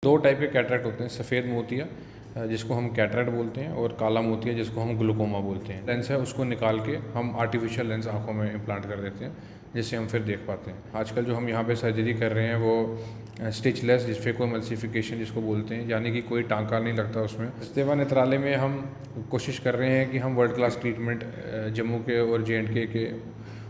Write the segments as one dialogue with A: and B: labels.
A: दो टाइप के कैटरेक्ट होते हैं, सफ़ेद मोतिया जिसको हम कैटरेक्ट बोलते हैं और काला मोतिया जिसको हम ग्लूकोमा बोलते हैं। लेंस है उसको निकाल के हम आर्टिफिशियल लेंस आँखों में इम्प्लांट कर देते हैं जिससे हम फिर देख पाते हैं। आजकल जो हम यहाँ पे सर्जरी कर रहे हैं वो स्टिचलेस फेकोएमल्सिफिकेशन जिसको बोलते हैं, यानी कि कोई टाँका नहीं लगता उसमें। इस्तेवा नेत्रालय में हम कोशिश कर रहे हैं कि हम वर्ल्ड क्लास ट्रीटमेंट जम्मू के और JNK के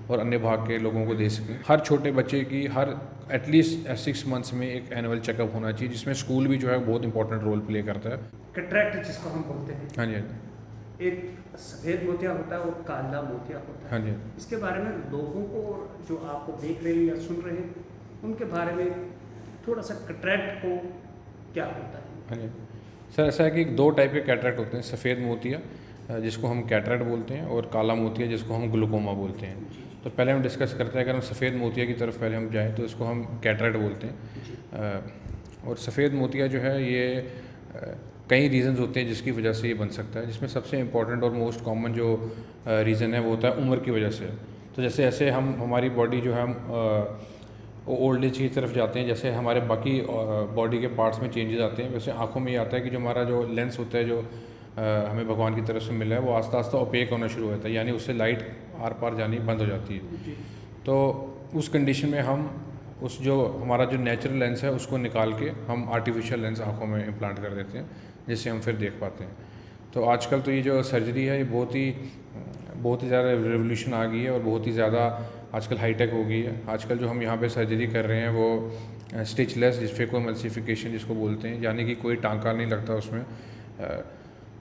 A: और अन्य भाग के लोगों को दे सकें। हर छोटे बच्चे की हर एटलीस्ट 6 मंथ्स में एक एनुअल चेकअप होना चाहिए, जिसमें स्कूल भी जो है बहुत इंपॉर्टेंट रोल प्ले करता है।
B: कैटरेक्ट जिसको हम बोलते हैं,
A: हाँ जी, हाँ जी,
B: एक सफ़ेद मोतिया होता है और काला मोतिया होता है।
A: हाँ जी।
B: इसके बारे में लोगों को जो आपको देख रहे हैं या सुन रहे हैं उनके बारे में थोड़ा सा कैटरेक्ट को क्या होता है?
A: हाँ जी सर, ऐसा है कि दो टाइप के कैटरेक्ट होते हैं, सफ़ेद मोतिया जिसको हम कैटरेक्ट बोलते हैं और काला मोतिया जिसको हम ग्लूकोमा बोलते हैं। तो पहले हम डिस्कस करते हैं, अगर हम सफ़ेद मोतिया की तरफ पहले हम जाएँ तो इसको हम कैटरेक्ट बोलते हैं। और सफ़ेद मोतिया जो है ये कई रीज़न्स होते हैं जिसकी वजह से ये बन सकता है, जिसमें सबसे इम्पॉर्टेंट और मोस्ट कॉमन जो रीज़न है वो होता है उम्र की वजह से। तो जैसे जैसे हम हमारी बॉडी जो है हम ओल्ड एज की तरफ जाते हैं, जैसे हमारे बाकी बॉडी के पार्ट्स में चेंजेस आते हैं, वैसे आँखों में ये आता है कि जो हमारा जो लेंस होता है जो हमें भगवान की तरफ से मिला है वो आस्ता आस्ता ओपेक होना शुरू होता है, यानी उससे लाइट आर पार जानी बंद हो जाती है। तो उस कंडीशन में हम उस जो हमारा जो नेचुरल लेंस है उसको निकाल के हम आर्टिफिशियल लेंस आँखों में इम्प्लांट कर देते हैं जिससे हम फिर देख पाते हैं। तो आजकल तो ये जो सर्जरी है ये बहुत ही ज़्यादा रेवोल्यूशन आ गई है और बहुत ही ज़्यादा आजकल हाईटेक हो गई है। आजकल जो हम यहाँ पे सर्जरी कर रहे हैं वो स्टिचलेस फेकोएमल्सिफिकेशन जिसको बोलते हैं, यानी कि कोई टाँका नहीं लगता उसमें।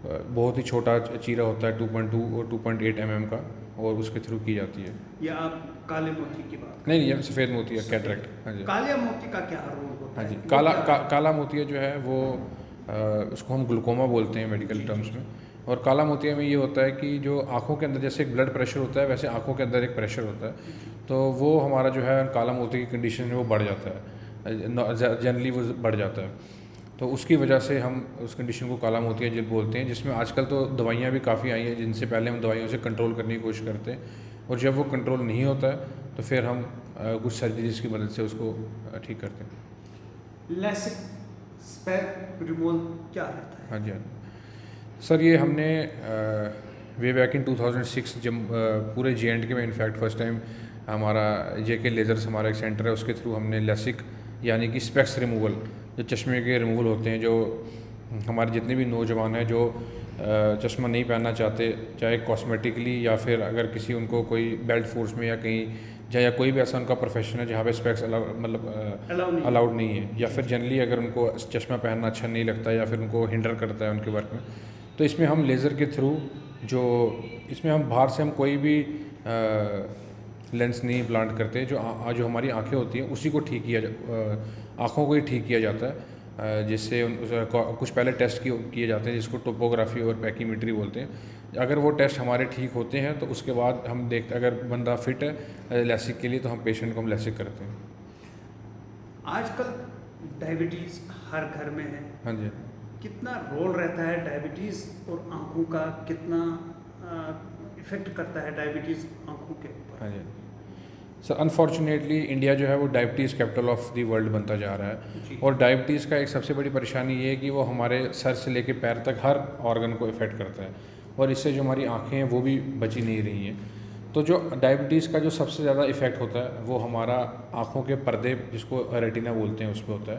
A: बहुत ही छोटा चीरा होता है 2.2 और 2.8 mm का, और उसके थ्रू की जाती है।
B: या आप काले मोती की बात
A: नहीं, ये सफ़ेद मोतिया कैटरेक्ट। हाँ जी,
B: काले मोती का क्या रोल होता
A: हाँ
B: है?
A: जी। काला मोतिया जो है वो उसको हम ग्लूकोमा बोलते हैं मेडिकल टर्म्स में। और काला मोतिया में ये होता है कि जो आँखों के अंदर जैसे एक ब्लड प्रेशर होता है, वैसे आँखों के अंदर एक प्रेशर होता है, तो वो हमारा जो है काला मोतिया की कंडीशन में वो बढ़ जाता है, जनरली वो बढ़ जाता है। तो उसकी वजह से हम उस कंडीशन को काला मोतिया जिल बोलते हैं, जिसमें आजकल तो दवाइयाँ भी काफ़ी आई हैं जिनसे पहले हम दवाइयों से कंट्रोल करने की कोशिश करते हैं, और जब वो कंट्रोल नहीं होता है तो फिर हम कुछ सर्जरीज की मदद से उसको ठीक करते हैं।
B: लेसिक स्पेक रिमूवल क्या रहता है?
A: हाँ जी, हाँ जी सर, ये हमने वे बैक इन 2006 जब पूरे JNK में इनफैक्ट फर्स्ट टाइम हमारा JK लेज़र्स हमारा एक सेंटर है, उसके थ्रू हमने लेसिक यानी कि स्पेक्स रिमूवल, जो चश्मे के रिमूवल होते हैं, जो हमारे जितने भी नौजवान हैं जो चश्मा नहीं पहनना चाहते, चाहे कॉस्मेटिकली या फिर अगर किसी उनको कोई बेल्ट फोर्स में या कहीं या कोई भी ऐसा उनका प्रोफेशन है जहाँ पे स्पेक्स अलाउड नहीं है, या फिर जनरली अगर उनको चश्मा पहनना अच्छा नहीं लगता या फिर उनको हिंडर करता है उनके वर्क में, तो इसमें हम लेज़र के थ्रू जो इसमें हम बाहर से हम कोई भी लेंस नहीं प्लांट करते, जो हमारी आंखें होती हैं उसी को ठीक किया आँखों को ही ठीक किया जाता है, जिससे कुछ पहले टेस्ट किए जाते हैं जिसको टोपोग्राफी और पैकीमेट्री बोलते हैं। अगर वो टेस्ट हमारे ठीक होते हैं तो उसके बाद हम देखते अगर बंदा फिट है लेसिक के लिए तो हम पेशेंट को हम लेसिक करते हैं।
B: आजकल डायबिटीज़ हर घर में है।
A: हाँ जी,
B: कितना रोल रहता है डायबिटीज़ और आँखों का, कितना इफ़ेक्ट करता है डायबिटीज़ आँखों के ऊपर?
A: हाँ जी सर, अनफॉर्चुनेटली इंडिया जो है वो diabetes capital of the world बनता जा रहा है, और डायबिटीज़ का एक सबसे बड़ी परेशानी ये है कि वो हमारे सर से लेकर पैर तक हर ऑर्गन को इफ़ेक्ट करता है, और इससे जो हमारी आँखें हैं वो भी बची नहीं रही हैं। तो जो डायबिटीज़ का जो सबसे ज़्यादा इफ़ेक्ट होता है वो हमारा आँखों के पर्दे जिसको रेटिना बोलते हैं उस पर होता है।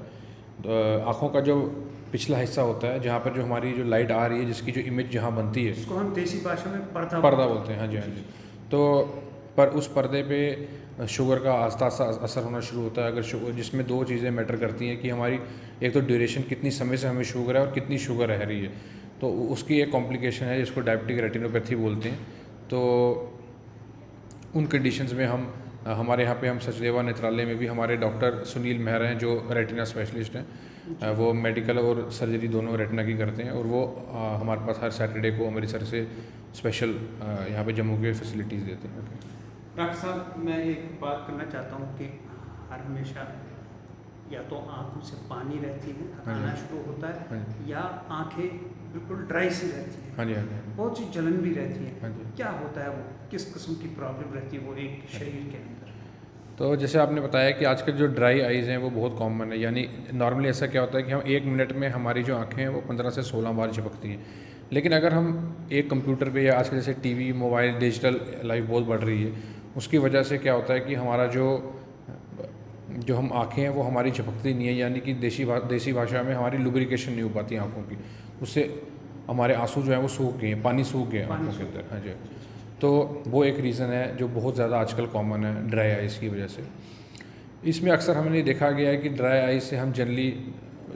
A: तो आँखों का जो पिछला हिस्सा होता है जहाँ पर जो हमारी जो लाइट आ रही है, जिसकी जो इमेज जहाँ बनती है,
B: इसको हम देसी भाषा में पर्दा
A: बोलते हैं। हाँ जी, हाँ जी। तो पर उस पर्दे पे शुगर का आस्ता आस्ता असर होना शुरू होता है, अगर शुगर, जिसमें दो चीज़ें मैटर करती हैं कि हमारी एक तो ड्यूरेशन कितनी समय से हमें शुगर है और कितनी शुगर रह रही है, तो उसकी एक कॉम्प्लिकेशन है जिसको डायबिटिक रेटिनोपैथी बोलते हैं। तो उन कंडीशंस में हम हमारे यहाँ पे हम सचदेवा नेत्रालय में भी हमारे डॉक्टर सुनील मेहरा हैं जो रेटिना स्पेशलिस्ट हैं, वो मेडिकल और सर्जरी दोनों रेटिना की करते हैं, और वो हमारे पास हर सैटरडे को अमृतसर से स्पेशल यहाँ पे जम्मू के फैसिलिटीज़ देते हैं।
B: डॉक्टर साहब, मैं एक बात करना चाहता हूँ कि हर हमेशा या तो आँखों से पानी रहती है, आना शुरू होता है, या आँखें बिल्कुल ड्राई सी रहती है।
A: हाँ जी, हाँ जी,
B: बहुत सी जलन भी रहती है।
A: हाँ जी, क्या होता है वो किस किस्म की प्रॉब्लम रहती है वो एक शरीर के अंदर?
B: क्या होता है वो? शरीर के अंदर बहुत सी जलन भी रहती है। हाँ जी, क्या होता है वो? किस किस्म की प्रॉब्लम रहती है वो एक शरीर के अंदर? क्या होता है वो? किस किस्म की प्रॉब्लम रहती है वो एक शरीर के अंदर?
A: तो जैसे आपने बताया कि आजकल जो ड्राई आइज़ हैं वो बहुत कॉमन है, यानी नॉर्मली ऐसा क्या होता है कि हम 1 मिनट में हमारी जो आँखें हैं वो 15 से 16 बार झपकती हैं। लेकिन अगर हम एक कंप्यूटर पे या आजकल जैसे टीवी, मोबाइल, डिजिटल लाइफ बहुत बढ़ रही है, उसकी वजह से क्या होता है कि हमारा जो हम आँखें हैं वो हमारी झपकती नहीं है, यानी कि देसी भाषा में हमारी लुब्रिकेशन नहीं हो पाती आँखों की। उससे हमारे आँसू जो हैं वो सूख गए हैं, पानी सूख गया है आँखों के अंदर। हाँ जी। तो वो एक रीज़न है जो बहुत ज़्यादा आजकल कॉमन है ड्राई आइज़ की वजह से। इसमें अक्सर हमने देखा गया है कि ड्राई आइज़ से हम जनरली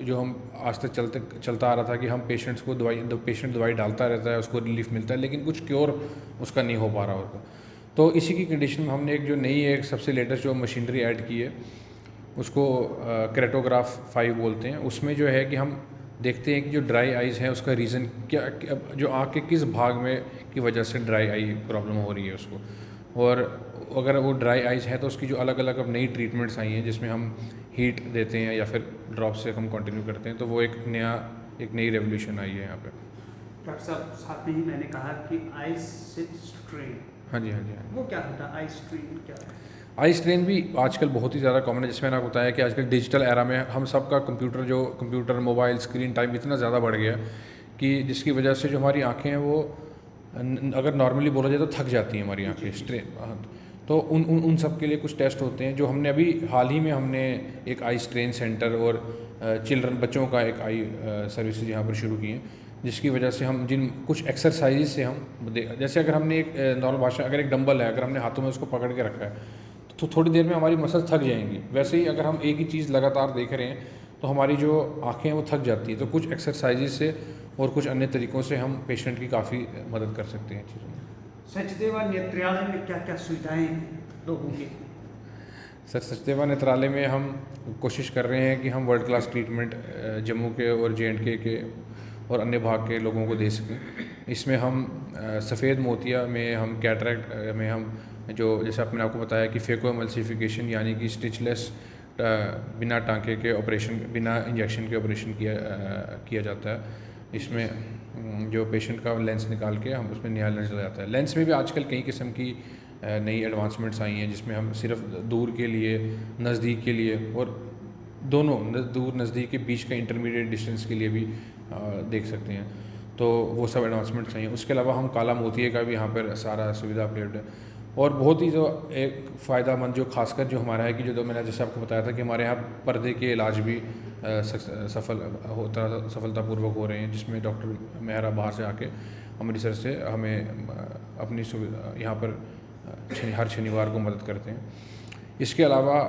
A: जो हम आज तक चलता आ रहा था कि हम पेशेंट्स को पेशेंट दवाई डालता रहता है, उसको रिलीफ मिलता है, लेकिन कुछ क्योर उसका नहीं हो पा रहा होता। तो इसी की कंडीशन में हमने एक सबसे लेटेस्ट जो मशीनरी ऐड की है उसको क्रेटोग्राफ 5 बोलते हैं। उसमें जो है कि हम देखते हैं कि जो ड्राई आइज़ है उसका रीज़न क्या जो आँख के किस भाग में की वजह से ड्राई आई प्रॉब्लम हो रही है उसको, और अगर वो ड्राई आइज़ है तो उसकी जो अलग अलग अब नई ट्रीटमेंट्स आई हैं जिसमें हम हीट देते हैं या फिर ड्रॉप से हम कंटिन्यू करते हैं, तो वो एक नई रेवोल्यूशन आई है यहाँ पे।
B: डॉक्टर साहब, साथ में ही मैंने कहा कि आई स्ट्रेन।
A: हाँ जी, हाँ जी, हाँ जी।
B: वो क्या होता है, आई स्ट्रेन क्या है?
A: आई स्ट्रेन भी आजकल बहुत ही ज़्यादा कॉमन है, जिसमें मैंने आपको बताया कि आजकल डिजिटल एरा में हम सबका कंप्यूटर मोबाइल स्क्रीन टाइम इतना ज़्यादा बढ़ गया कि जिसकी वजह से जो हमारी आँखें हैं वो अगर नॉर्मली बोला जाए तो थक जाती हैं हमारी आँखें स्ट्रेन। तो उन सब के लिए कुछ टेस्ट होते हैं जो हमने अभी हाल ही में हमने एक आई स्ट्रेन सेंटर और चिल्ड्रन बच्चों का एक आई सर्विसेज यहाँ पर शुरू की हैं, जिसकी वजह से हम कुछ एक्सरसाइज से हम जैसे अगर हमने एक नॉर्मल भाषा अगर एक डंबल है, अगर हमने हाथों में उसको पकड़ के रखा है तो थोड़ी देर में हमारी मसल्स थक जाएंगी। वैसे ही अगर हम एक ही चीज़ लगातार देख रहे हैं तो हमारी जो आँखें हैं वो थक जाती हैं। तो कुछ एक्सरसाइजेज से और कुछ अन्य तरीक़ों से हम पेशेंट की काफ़ी मदद कर सकते हैं चीज़ों में।
B: सचदेवा नेत्रालय में क्या क्या सुविधाएँ लोगों की?
A: सर, सचदेवा नेत्रालय में हम कोशिश कर रहे हैं कि हम वर्ल्ड क्लास ट्रीटमेंट जम्मू के और J&K के और अन्य भाग के लोगों को दे सकें। इसमें हम सफ़ेद मोतिया में हम कैटरैक्ट में हम जो जैसे मैंने आपको बताया कि फेकोएमल्सिफिकेशन यानी कि स्टिचलेस बिना टांके के ऑपरेशन, बिना इंजेक्शन के ऑपरेशन किया जाता है। इसमें जो पेशेंट का लेंस निकाल के हम उसमें नया लेंस लगा जाता है। लेंस में भी आजकल कई किस्म की नई एडवांसमेंट्स आई हैं जिसमें हम सिर्फ दूर के लिए, नज़दीक के लिए और दोनों दूर नज़दीक के बीच का इंटरमीडिएट डिस्टेंस के लिए भी देख सकते हैं। तो वो सब एडवांसमेंट्स आई हैं। उसके अलावा हम काला मोतिये का भी यहाँ पर सारा सुविधा उपलब्ध है। और बहुत ही जो एक फ़ायदामंद जो खासकर जो हमारा है कि जो मैंने जैसे आपको बताया था कि हमारे यहाँ पर्दे के इलाज भी सफलतापूर्वक हो रहे हैं, जिसमें डॉक्टर मेहरा बाहर से आके अमृतसर से हमें अपनी सुविधा यहाँ पर हर शनिवार को मदद करते हैं। इसके अलावा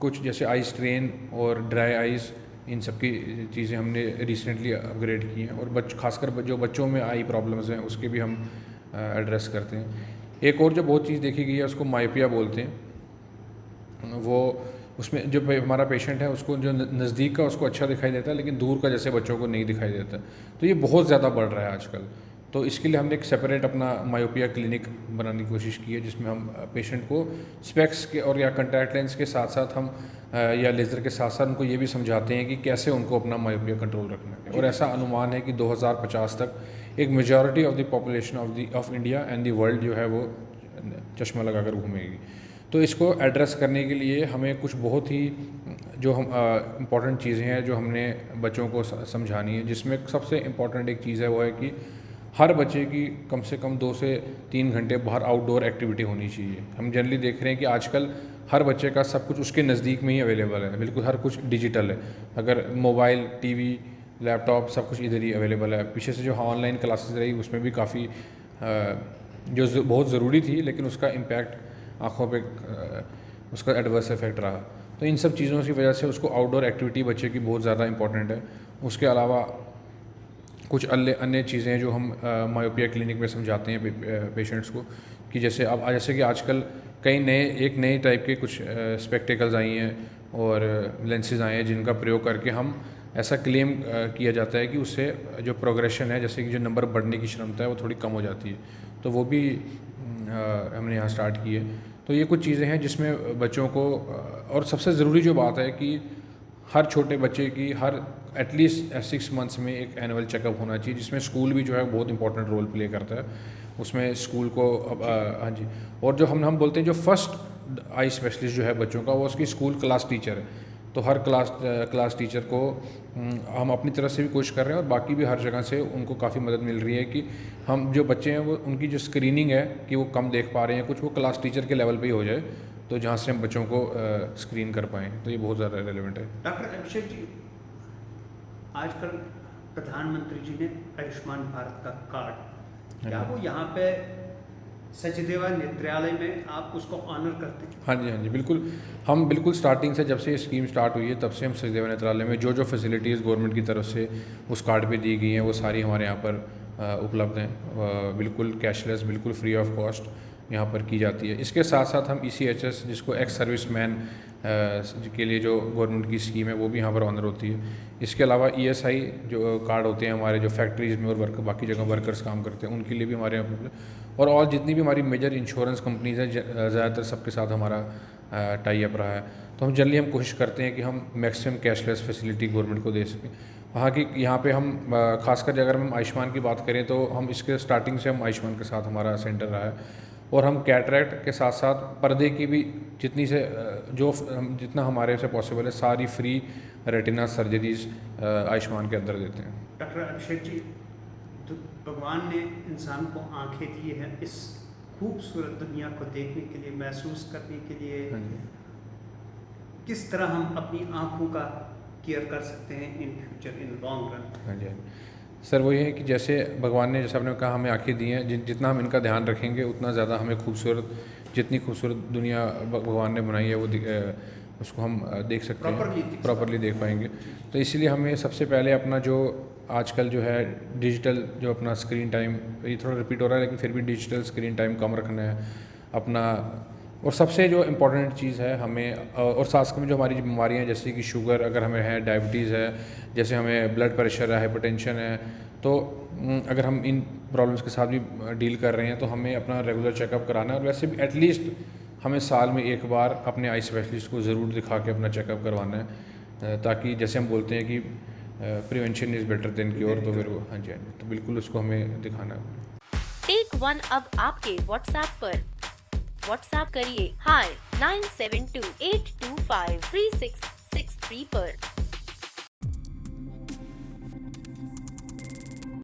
A: कुछ जैसे आई स्ट्रेन और ड्राई आइज़, इन सब की चीज़ें हमने रिसेंटली अपग्रेड की हैं और खासकर जो बच्चों में आई प्रॉब्लम्स हैं उसके भी हम एड्रेस करते हैं। एक और जो बहुत चीज़ देखी गई है उसको मायोपिया बोलते हैं। वो उसमें जो हमारा पेशेंट है उसको जो नज़दीक का उसको अच्छा दिखाई देता है लेकिन दूर का जैसे बच्चों को नहीं दिखाई देता, तो ये बहुत ज़्यादा बढ़ रहा है आजकल। तो इसके लिए हमने एक सेपरेट अपना मायोपिया क्लिनिक बनाने की कोशिश की है जिसमें हम पेशेंट को स्पेक्स के और या कॉन्टैक्ट लेंस के साथ साथ हम या लेज़र के साथ साथ उनको ये भी समझाते हैं कि कैसे उनको अपना मायोपिया कंट्रोल रखना है। और ऐसा अनुमान है कि 2050 तक एक majority of the population of India and the world जो है वो चश्मा लगाकर घूमेगी। तो इसको एड्रेस करने के लिए हमें कुछ बहुत ही जो हम इम्पॉर्टेंट चीज़ें हैं जो हमने बच्चों को समझानी है, जिसमें सबसे इम्पॉर्टेंट एक चीज़ है वो है कि हर बच्चे की कम से कम 2 से 3 घंटे बाहर आउटडोर एक्टिविटी होनी चाहिए। हम जनरली देख रहे हैं कि आजकल हर बच्चे का सब कुछ उसके नज़दीक में ही अवेलेबल है, बिल्कुल हर कुछ डिजिटल है। अगर मोबाइल, टीवी, लैपटॉप सब कुछ इधर ही अवेलेबल है। पीछे से जो ऑनलाइन क्लासेस रही उसमें भी काफ़ी जो बहुत ज़रूरी थी लेकिन उसका इम्पैक्ट आँखों पे उसका एडवर्स इफेक्ट रहा। तो इन सब चीज़ों की वजह से उसको आउटडोर एक्टिविटी बच्चे की बहुत ज़्यादा इंपॉर्टेंट है। उसके अलावा कुछ अन्य चीज़ें जो हम मायोपिया क्लिनिक में समझाते हैं पेशेंट्स को कि जैसे कि आजकल एक नए टाइप के कुछ स्पेक्टिकल्स आई हैं और लेंसेज आए हैं जिनका प्रयोग करके हम ऐसा क्लेम किया जाता है कि उससे जो प्रोग्रेशन है, जैसे कि जो नंबर बढ़ने की क्षमता है वो थोड़ी कम हो जाती है। तो वो भी हमने यहाँ स्टार्ट की है। तो ये कुछ चीज़ें हैं जिसमें बच्चों को और सबसे ज़रूरी जो बात है कि हर छोटे बच्चे की हर एटलीस्ट 6 मंथ्स में एक एनुअल चेकअप होना चाहिए, जिसमें स्कूल भी जो है बहुत इंपॉर्टेंट रोल प्ले करता है। उसमें स्कूल को हाँ जी, और जो हम बोलते हैं जो फर्स्ट आई स्पेशलिस्ट जो है बच्चों का, वो उसकी स्कूल क्लास टीचर है। तो हर क्लास टीचर को हम अपनी तरफ से भी कोशिश कर रहे हैं और बाकी भी हर जगह से उनको काफ़ी मदद मिल रही है कि हम जो बच्चे हैं वो उनकी जो स्क्रीनिंग है कि वो कम देख पा रहे हैं कुछ, वो क्लास टीचर के लेवल पे ही हो जाए, तो जहाँ से हम बच्चों को स्क्रीन कर पाएँ। तो ये बहुत ज़्यादा रेलेवेंट है।
B: डॉक्टर अभिषेक जी, आजकल प्रधानमंत्री जी ने आयुष्मान भारत का कार्ड, क्या वो यहाँ पे सचदेवा नेत्रालय में आप उसको ऑनर करते हैं?
A: हाँ जी, हाँ जी, बिल्कुल। हम बिल्कुल स्टार्टिंग से, जब से ये स्कीम स्टार्ट हुई है तब से हम सचदेवा नेत्रालय में जो फैसिलिटीज़ गवर्नमेंट की तरफ से उस कार्ड पे दी गई हैं वो सारी हमारे यहाँ पर उपलब्ध हैं। बिल्कुल कैशलेस, बिल्कुल फ्री ऑफ कॉस्ट यहाँ पर की जाती है। इसके साथ साथ हम ECHS, जिसको एक्स सर्विसमैन के लिए जो गवर्नमेंट की स्कीम है, वो भी यहाँ पर ऑनर होती है। इसके अलावा ESI जो कार्ड होते हैं हमारे, जो फैक्ट्रीज़ में और बाकी जगह वर्कर्स काम करते हैं, उनके लिए भी हमारे यहाँ और जितनी भी हमारी मेजर इंश्योरेंस कंपनीज़ हैं, ज़्यादातर सबके साथ हमारा टाई अप रहा है। तो हम जनरली हम कोशिश करते हैं कि हम मैक्सिमम कैशलेस फैसिलिटी गवर्नमेंट को दे सकें। वहाँ की यहाँ पे हम खासकर अगर हम आयुष्मान की बात करें तो हम इसके स्टार्टिंग से हम आयुष्मान के साथ हमारा सेंटर रहा है, और हम कैटरैक्ट के साथ साथ पर्दे की भी जितना हमारे से पॉसिबल है सारी फ्री रेटिना सर्जरीज आयुष्मान के अंदर देते हैं।
B: डॉक्टर अभिषेक जी, तो भगवान ने इंसान को आंखें दी हैं इस खूबसूरत दुनिया को देखने के लिए, महसूस करने के लिए।
A: हाँ जी।
B: किस तरह हम अपनी आंखों का केयर कर सकते हैं in future, in long run?
A: हाँ जी, हाँ जी। सर वही है कि जैसे भगवान ने, जैसे आपने कहा, हमें आंखें दी हैं, जितना हम इनका ध्यान रखेंगे उतना ज़्यादा हमें जितनी खूबसूरत दुनिया भगवान ने बनाई है वो उसको हम देख सकते हैं, प्रॉपरली देख पाएंगे। तो इसीलिए हमें सबसे पहले अपना जो आजकल जो है डिजिटल जो अपना स्क्रीन टाइम, ये थोड़ा रिपीट हो रहा है लेकिन फिर भी डिजिटल स्क्रीन टाइम कम रखना है अपना। और सबसे जो इम्पोर्टेंट चीज़ है हमें, और साथ में जो हमारी बीमारियाँ हैं जैसे कि शुगर अगर हमें है, डायबिटीज़ है, जैसे हमें ब्लड प्रेशर है, हाइपरटेंशन है, तो अगर हम इन प्रॉब्लम्स के साथ भी डील कर रहे हैं तो हमें अपना रेगुलर चेकअप कराना है। और वैसे भी एटलीस्ट हमें साल में एक बार अपने आई स्पेशलिस्ट को ज़रूर दिखा के अपना चेकअप करवाना है, ताकि जैसे हम बोलते हैं कि prevention is better than cure, तो फिर वो हाँ जी, तो बिल्कुल उसको हमें दिखाना है।
C: टेक वन अब आपके व्हाट्सएप करिए hi 9728253663 पर।